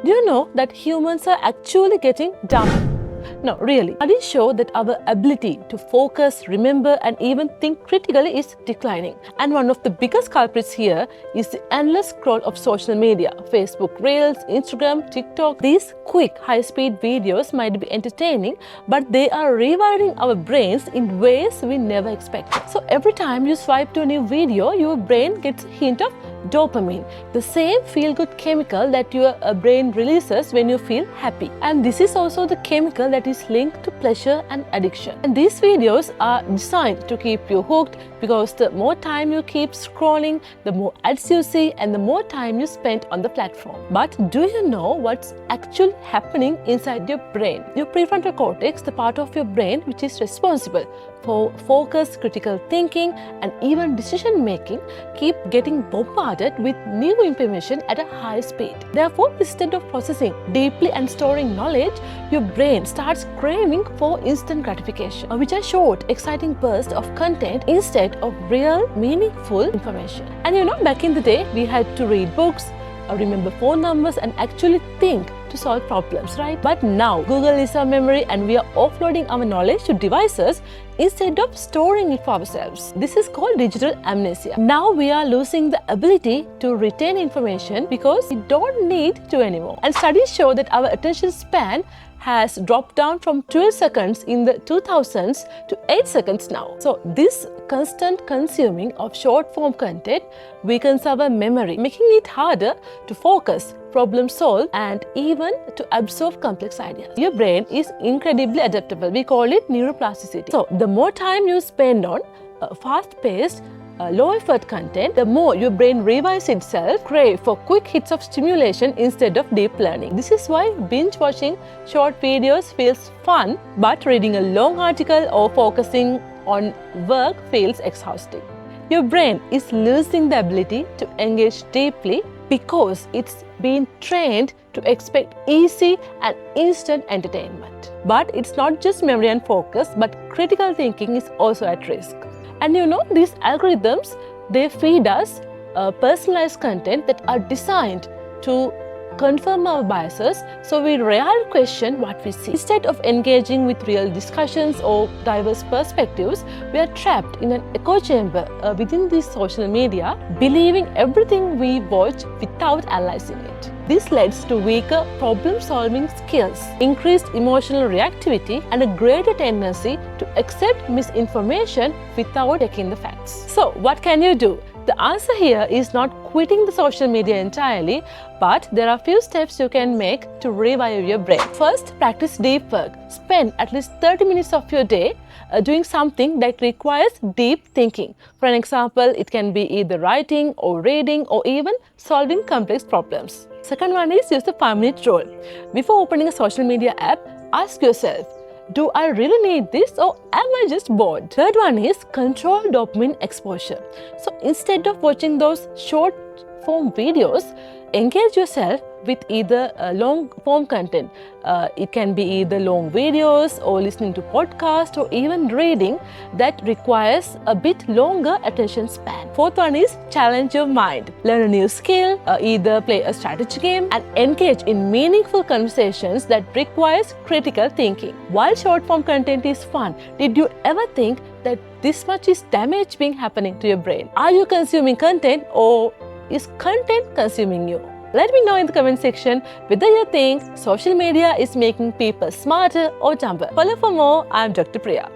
Do you know that humans are actually getting dumber? No, really. Studies show that our ability to focus, remember, and even think critically is declining. And one of the biggest culprits here is the endless scroll of social media. Facebook Reels, Instagram, TikTok. These quick, high-speed videos might be entertaining, but they are rewiring our brains in ways we never expected. So every time you swipe to a new video, your brain gets a hint of dopamine, the same feel-good chemical that your brain releases when you feel happy. And this is also the chemical that is linked to pleasure and addiction. And these videos are designed to keep you hooked because the more time you keep scrolling, the more ads you see and the more time you spend on the platform. But do you know what's actually happening inside your brain? Your prefrontal cortex, the part of your brain which is responsible for focus, critical thinking, and even decision making, keep getting bombarded with new information at a high speed. Therefore, instead of processing deeply and storing knowledge, your brain starts craving for instant gratification, which are short, exciting bursts of content instead of real, meaningful information. And you know, back in the day, we had to read books, remember phone numbers, and actually think to solve problems, right? But now Google is our memory and we are offloading our knowledge to devices instead of storing it for ourselves. This is called digital amnesia. Now we are losing the ability to retain information because we don't need to anymore. And studies show that our attention span has dropped down from 12 seconds in the 2000s to 8 seconds now. So this constant consuming of short form content weakens our memory, making it harder to focus, problem solve, and even to absorb complex ideas. Your brain is incredibly adaptable. We call it neuroplasticity. So the more time you spend on fast-paced, low-effort content, the more your brain rewires itself, crave for quick hits of stimulation instead of deep learning. This is why binge-watching short videos feels fun, but reading a long article or focusing on work feels exhausting. Your brain is losing the ability to engage deeply because it's been trained to expect easy and instant entertainment. But it's not just memory and focus, but critical thinking is also at risk. And you know, these algorithms, they feed us personalized content that are designed to confirm our biases, so we rarely question what we see. Instead of engaging with real discussions or diverse perspectives, we are trapped in an echo chamber within this social media, believing everything we watch without analyzing it. This leads to weaker problem-solving skills, increased emotional reactivity, and a greater tendency to accept misinformation without checking the facts. So, what can you do? The answer here is not quitting the social media entirely, but there are a few steps you can make to rewire your brain. First, practice deep work. Spend at least 30 minutes of your day doing something that requires deep thinking. For an example, it can be either writing or reading or even solving complex problems. Second one is use the 5-minute rule. Before opening a social media app, ask yourself, do I really need this or am I just bored? Third one is control dopamine exposure. So instead of watching those short form videos, engage yourself with either long form content. It can be either long videos or listening to podcasts or even reading that requires a bit longer attention span. Fourth one is challenge your mind. Learn a new skill, either play a strategy game and engage in meaningful conversations that requires critical thinking. While short form content is fun, did you ever think that this much is damage being happening to your brain? Are you consuming content or is content consuming you? Let me know in the comment section whether you think social media is making people smarter or dumber. Follow for more. I'm Dr. Priya.